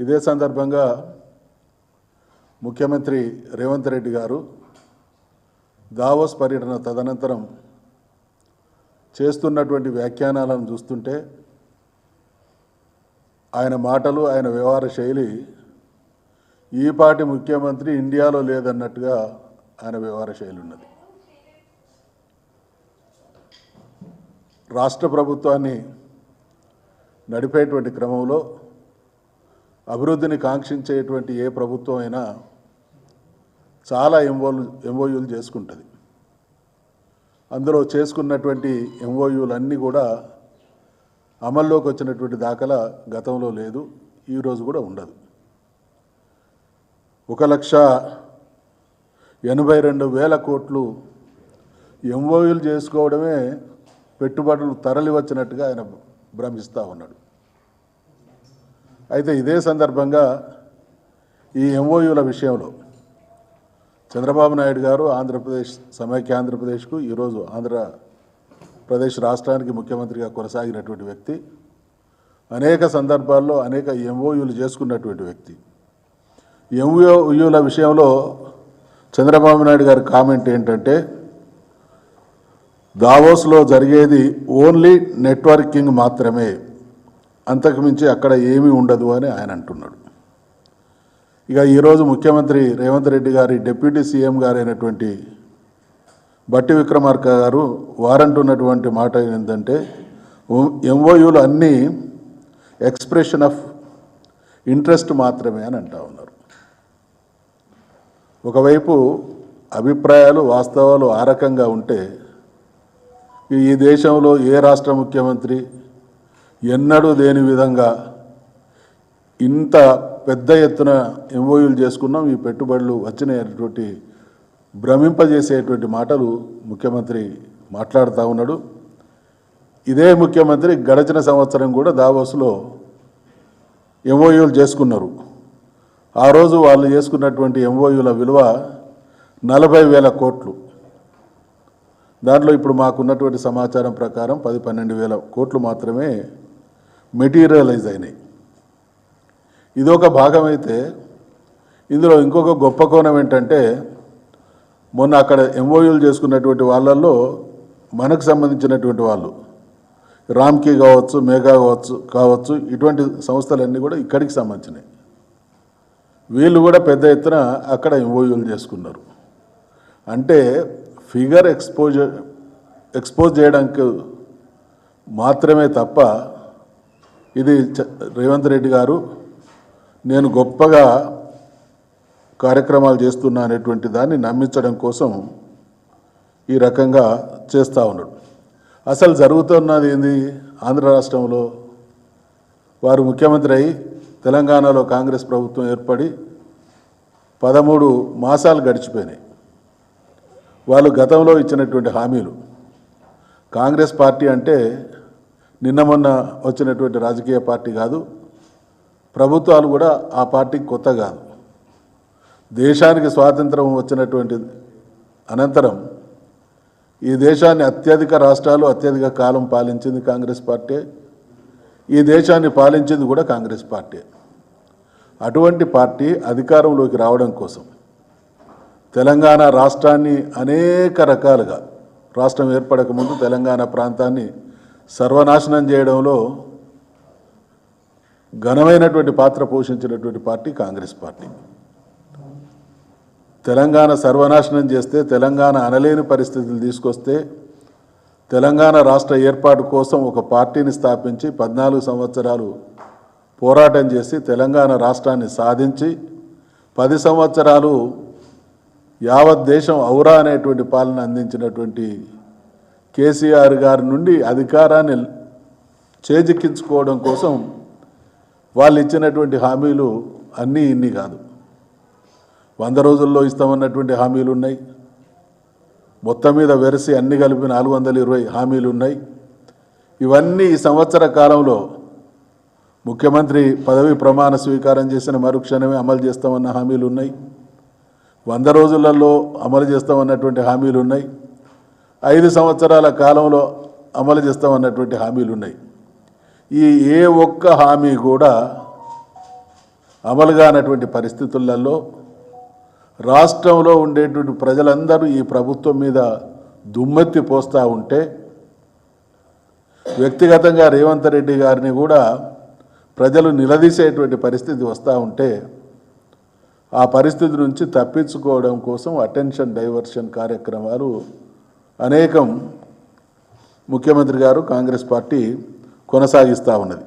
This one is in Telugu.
ఇదే సందర్భంగా ముఖ్యమంత్రి రేవంత్ రెడ్డి గారు దావోస్ పర్యటన తదనంతరం చేస్తున్నటువంటి వ్యాఖ్యానాలను చూస్తుంటే ఆయన మాటలు, ఆయన వ్యవహార శైలి ఈపాటి ముఖ్యమంత్రి ఇండియాలో లేదన్నట్టుగా ఆయన వ్యవహార శైలి ఉన్నది. రాష్ట్ర ప్రభుత్వాన్ని నడిపేటువంటి క్రమంలో అభివృద్ధిని కాంక్షించేటువంటి ఏ ప్రభుత్వం అయినా చాలా ఎంఓయూలు చేసుకుంటుంది. అందులో చేసుకున్నటువంటి ఎంఓయూలన్నీ కూడా అమల్లోకి వచ్చినటువంటి దాఖలా గతంలో లేదు, ఈరోజు కూడా ఉండదు. 1,82,000 కోట్లు ఎంఓయూలు చేసుకోవడమే పెట్టుబడులు తరలి వచ్చినట్టుగా ఆయన భ్రమిస్తూ ఉన్నాడు. అయితే ఇదే సందర్భంగా ఈ ఎంఓయూల విషయంలో చంద్రబాబు నాయుడు గారు సమైక్య ఆంధ్రప్రదేశ్కు ఈరోజు ఆంధ్రప్రదేశ్ రాష్ట్రానికి ముఖ్యమంత్రిగా కొనసాగినటువంటి వ్యక్తి, అనేక సందర్భాల్లో అనేక ఎంఓయూలు చేసుకున్నటువంటి వ్యక్తి. ఎంఓయూల విషయంలో చంద్రబాబు నాయుడు గారి కామెంట్ ఏంటంటే, దావోస్లో జరిగేది ఓన్లీ నెట్వర్కింగ్ మాత్రమే, అంతకుమించి అక్కడ ఏమీ ఉండదు అని ఆయన అంటున్నాడు. ఇక ఈరోజు ముఖ్యమంత్రి రేవంత్ రెడ్డి గారి డిప్యూటీ సీఎం గారైనటువంటి బట్టి విక్రమార్క గారు వారంటున్నటువంటి మాట ఏంటంటే, ఎంఓయూలు అన్నీ ఎక్స్ప్రెషన్ ఆఫ్ ఇంట్రెస్ట్ మాత్రమే అని అంటూ ఉన్నారు. ఒకవైపు అభిప్రాయాలు, వాస్తవాలు ఆ రకంగా ఉంటే ఈ దేశంలో ఏ రాష్ట్ర ముఖ్యమంత్రి ఎన్నడూ లేని విధంగా ఇంత పెద్ద ఎత్తున ఎంఓయూలు చేసుకున్నాం, ఈ పెట్టుబడులు వచ్చినటువంటి భ్రమింపజేసేటువంటి మాటలు ముఖ్యమంత్రి మాట్లాడుతూ ఉన్నాడు. ఇదే ముఖ్యమంత్రి గడిచిన సంవత్సరం కూడా దావోస్లో ఎంఓయూలు చేసుకున్నారు. ఆ రోజు వాళ్ళు చేసుకున్నటువంటి ఎంఓయూల విలువ 40,000 కోట్లు. దాంట్లో ఇప్పుడు మాకున్నటువంటి సమాచారం ప్రకారం 10-12,000 కోట్లు మాత్రమే మెటీరియలైజ్ అయినాయి. ఇదొక భాగం అయితే, ఇందులో ఇంకొక గొప్ప కోణం ఏంటంటే, మొన్న అక్కడ ఎంఓయూలు చేసుకున్నటువంటి వాళ్ళల్లో మనకు సంబంధించినటువంటి వాళ్ళు రామ్కీ కావచ్చు, మేఘా కావచ్చు ఇటువంటి సంస్థలన్నీ కూడా ఇక్కడికి సంబంధించినవి. వీళ్ళు కూడా పెద్ద ఎత్తున అక్కడ ఎంఓయూలు చేసుకున్నారు. అంటే ఫిగర్ ఎక్స్పోజ్ చేయడానికి మాత్రమే తప్ప ఇది రేవంత్ రెడ్డి గారు నేను గొప్పగా కార్యక్రమాలు చేస్తున్నా అనేటువంటి దాన్ని నమ్మించడం కోసం ఈ రకంగా చేస్తూ ఉన్నాడు. అసలు జరుగుతున్నది ఏంది? ఆంధ్ర రాష్ట్రంలో వారు ముఖ్యమంత్రి అయి తెలంగాణలో కాంగ్రెస్ ప్రభుత్వం ఏర్పడి 13 మాసాలు గడిచిపోయినాయి. వాళ్ళు గతంలో ఇచ్చినటువంటి హామీలు, కాంగ్రెస్ పార్టీ అంటే నిన్న మొన్న వచ్చినటువంటి రాజకీయ పార్టీ కాదు, ప్రభుత్వాలు కూడా ఆ పార్టీకి కొత్త కాదు. దేశానికి స్వాతంత్రం వచ్చినటువంటి అనంతరం ఈ దేశాన్ని అత్యధిక రాష్ట్రాలు అత్యధిక కాలం పాలించింది కాంగ్రెస్ పార్టీ, ఈ దేశాన్ని పాలించింది కూడా కాంగ్రెస్ పార్టీ. అటువంటి పార్టీ అధికారంలోకి రావడం కోసం తెలంగాణ రాష్ట్రాన్ని అనేక రకాలుగా, రాష్ట్రం ఏర్పడక ముందు తెలంగాణ ప్రాంతాన్ని సర్వనాశనం చేయడంలో ఘనమైనటువంటి పాత్ర పోషించినటువంటి పార్టీ కాంగ్రెస్ పార్టీ. తెలంగాణ సర్వనాశనం చేస్తే, తెలంగాణ అనలేని పరిస్థితులు తీసుకొస్తే, తెలంగాణ రాష్ట్ర ఏర్పాటు కోసం ఒక పార్టీని స్థాపించి 14 సంవత్సరాలు పోరాటం చేసి తెలంగాణ రాష్ట్రాన్ని సాధించి 10 సంవత్సరాలు యావత్ దేశం ఔరా అనేటువంటి పాలన అందించినటువంటి కేసీఆర్ గారి నుండి అధికారాన్ని చేజిక్కించుకోవడం కోసం వాళ్ళు ఇచ్చినటువంటి హామీలు అన్నీ ఇన్ని కాదు. 100 రోజుల్లో ఇస్తామన్నటువంటి హామీలు ఉన్నాయి. మొత్తం మీద వెరసి అన్ని కలిపి 420 హామీలు ఉన్నాయి. ఇవన్నీ ఈ సంవత్సర కాలంలో ముఖ్యమంత్రి పదవి ప్రమాణ స్వీకారం చేసిన మరుక్షణమే అమలు చేస్తామన్న హామీలు ఉన్నాయి. 100 రోజులలో అమలు చేస్తామన్నటువంటి హామీలు ఉన్నాయి. 5 సంవత్సరాల కాలంలో అమలు చేస్తామన్నటువంటి హామీలు ఉన్నాయి. ఈ ఏ ఒక్క హామీ కూడా అమలు కానటువంటి పరిస్థితులలో రాష్ట్రంలో ఉండేటువంటి ప్రజలందరూ ఈ ప్రభుత్వం మీద దుమ్మెత్తి పోస్తూ ఉంటే వ్యక్తిగతంగా రేవంత్ రెడ్డి గారిని కూడా ప్రజలు నిలదీసేటువంటి పరిస్థితి వస్తూ ఉంటే ఆ పరిస్థితి నుంచి తప్పించుకోవడం కోసం అటెన్షన్ డైవర్షన్ కార్యక్రమాలు అనేకం ముఖ్యమంత్రి గారు కాంగ్రెస్ పార్టీ కొనసాగిస్తూ ఉన్నది.